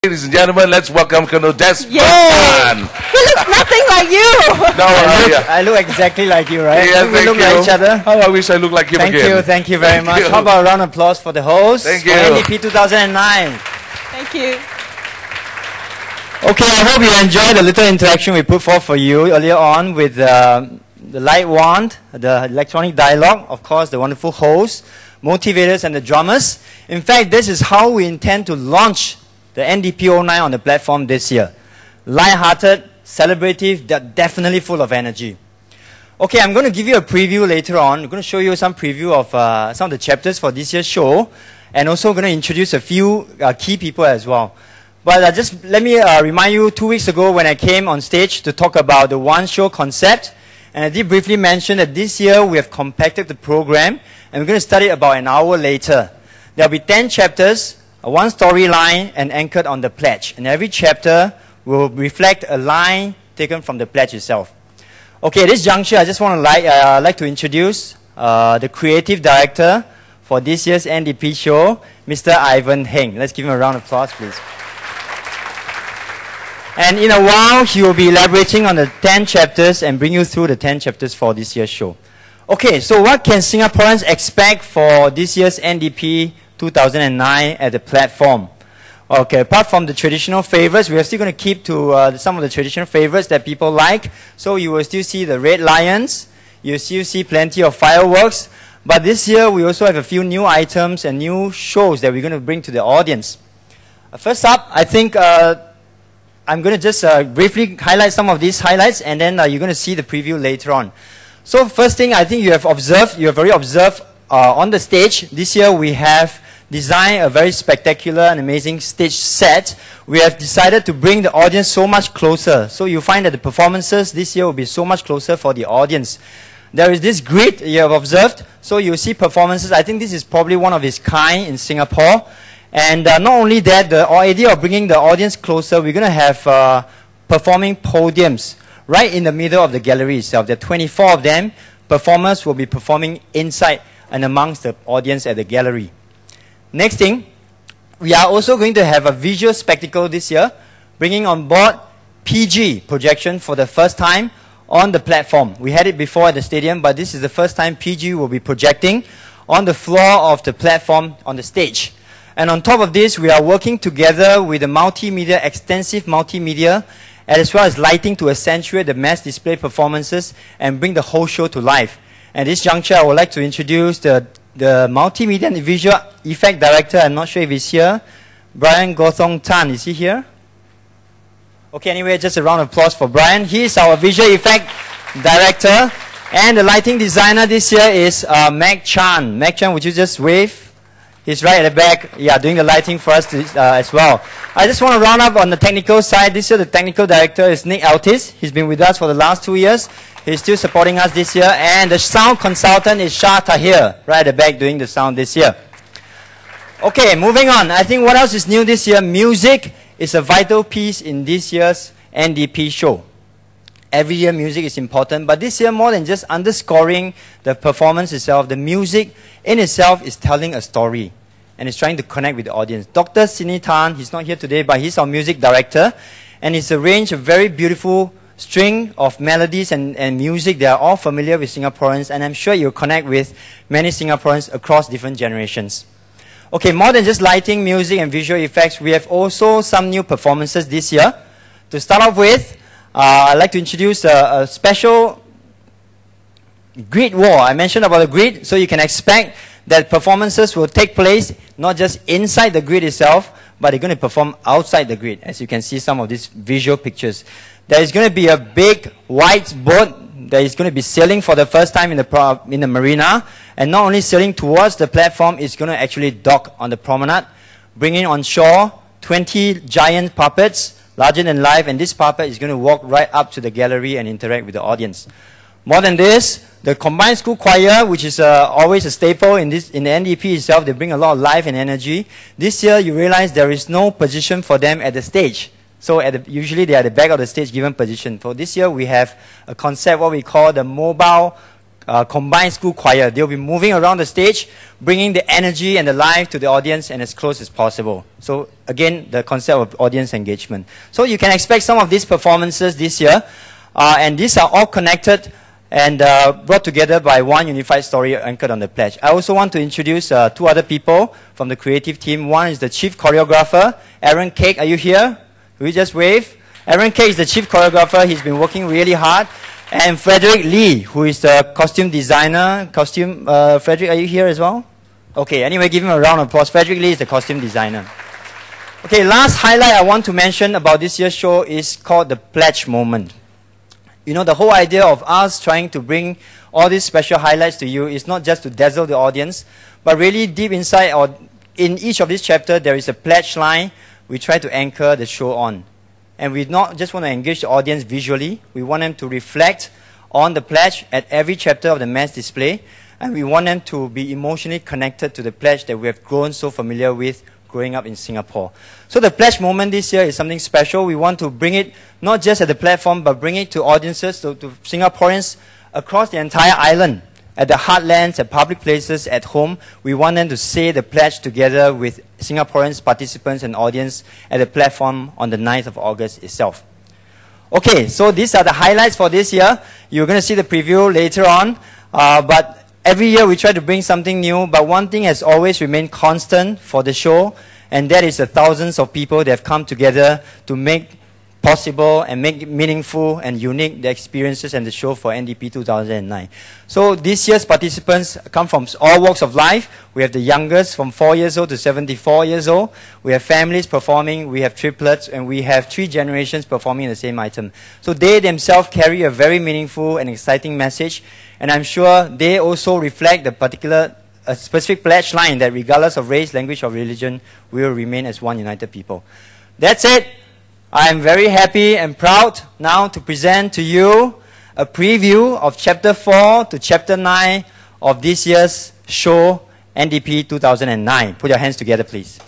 Ladies and gentlemen, let's welcome Colonel Desmond. Yay! He looks nothing like you. No, I look exactly like you, right? Yeah, we look like each other. Oh, I wish I looked like him again. Thank you very much. How about a round of applause for the host? Thank you. For NDP 2009. Thank you. Okay, I hope you enjoyed the little interaction we put forth for you earlier on with the light wand, the electronic dialogue, of course, the wonderful hosts, motivators, and the drummers. In fact, this is how we intend to launch the NDP 09 on the platform this year. Light-hearted, celebrative, definitely full of energy. Okay, I'm going to give you a preview later on. I'm going to show you some preview of some of the chapters for this year's show, and also going to introduce a few key people as well. But just let me remind you, 2 weeks ago when I came on stage to talk about the one-show concept, and I did briefly mention that this year we have compacted the program, and we're going to start it about an hour later. There will be 10 chapters, one storyline, and anchored on the pledge. And every chapter will reflect a line taken from the pledge itself. Okay, at this juncture, I just want to like to introduce the creative director for this year's NDP show, Mr. Ivan Heng. Let's give him a round of applause, please. And in a while, he will be elaborating on the 10 chapters and bring you through the 10 chapters for this year's show. Okay, so what can Singaporeans expect for this year's NDP 2009 at the platform? Okay, apart from the traditional favorites, we are still going to keep to some of the traditional favorites that people like. So you will still see the Red Lions, you'll still see plenty of fireworks. But this year, we also have a few new items and new shows that we're going to bring to the audience. First up, I think I'm going to just briefly highlight some of these highlights, and then you're going to see the preview later on. So first thing I think you have already observed on the stage, this year we have designed a very spectacular and amazing stage set. We have decided to bring the audience so much closer. So you find that the performances this year will be so much closer for the audience. There is this grid you have observed. So you see performances. I think this is probably one of its kind in Singapore. And not only that, the idea of bringing the audience closer, we're going to have performing podiums right in the middle of the gallery itself. There are 24 of them. Performers will be performing inside and amongst the audience at the gallery. Next thing, we are also going to have a visual spectacle this year, bringing on board PG projection for the first time on the platform. We had it before at the stadium, but this is the first time PG will be projecting on the floor of the platform on the stage. And on top of this, we are working together with the multimedia, extensive multimedia, as well as lighting to accentuate the mass display performances and bring the whole show to life. At this juncture, I would like to introduce the multimedia and visual effect director. I'm not sure if he's here. Brian Gothong Tan, is he here? Okay, anyway, just a round of applause for Brian. He is our visual effect director. And the lighting designer this year is Meg Chan. Meg Chan, would you just wave? He's right at the back, yeah, doing the lighting for us as well. I just want to round up on the technical side. This year, the technical director is Nick Altis. He's been with us for the last 2 years. He's still supporting us this year. And the sound consultant is Shah Tahir, right at the back, doing the sound this year. Okay, moving on. I think what else is new this year? Music is a vital piece in this year's NDP show. Every year, music is important. But this year, more than just underscoring the performance itself, the music in itself is telling a story and is trying to connect with the audience. Dr. Sidney Tan, he's not here today, but he's our music director. And he's arranged a very beautiful string of melodies and music that are all familiar with Singaporeans. And I'm sure you'll connect with many Singaporeans across different generations. Okay, more than just lighting, music, and visual effects, we have also some new performances this year. To start off with, I'd like to introduce a special grid wall. I mentioned about the grid, so you can expect that performances will take place not just inside the grid itself, but they're going to perform outside the grid, as you can see some of these visual pictures. There is going to be a big white boat that is going to be sailing for the first time in the marina, and not only sailing towards the platform, it's going to actually dock on the promenade, bringing on shore 20 giant puppets, larger than life, and this puppet is going to walk right up to the gallery and interact with the audience. More than this, the combined school choir, which is always a staple in the NDP itself, they bring a lot of life and energy. This year, you realize there is no position for them at the stage. So usually they are at the back of the stage given position. For this year, we have a concept, what we call the mobile combined school choir. They'll be moving around the stage, bringing the energy and the life to the audience and as close as possible. So again, the concept of audience engagement. So you can expect some of these performances this year. And these are all connected and brought together by one unified story anchored on the pledge. I also want to introduce two other people from the creative team. One is the chief choreographer, Aaron Cake. Are you here? Will you just wave? Aaron Cake is the chief choreographer. He's been working really hard. And Frederick Lee, who is the costume designer. Frederick, are you here as well? Okay, anyway, give him a round of applause. Frederick Lee is the costume designer. Okay, last highlight I want to mention about this year's show is called the pledge moment. You know, the whole idea of us trying to bring all these special highlights to you is not just to dazzle the audience, but really deep inside or in each of these chapters, there is a pledge line we try to anchor the show on. And we not just want to engage the audience visually, we want them to reflect on the pledge at every chapter of the mass display, and we want them to be emotionally connected to the pledge that we have grown so familiar with growing up in Singapore. So the pledge moment this year is something special. We want to bring it not just at the platform, but bring it to audiences, to Singaporeans across the entire island, at the heartlands, at public places, at home. We want them to say the pledge together with Singaporeans, participants and audience at the platform on the 9th of August itself. Okay, so these are the highlights for this year. You're going to see the preview later on. But every year we try to bring something new, but one thing has always remained constant for the show, and that is the thousands of people that have come together to make possible and make meaningful and unique the experiences and the show for NDP 2009. So this year's participants come from all walks of life. We have the youngest from 4 years old to 74 years old. We have families performing, we have triplets, and we have 3 generations performing the same item. So they themselves carry a very meaningful and exciting message, and I'm sure they also reflect the particular specific pledge line that regardless of race, language, or religion, we will remain as one united people. That's it. I am very happy and proud now to present to you a preview of Chapter 4 to Chapter 9 of this year's show, NDP 2009. Put your hands together, please.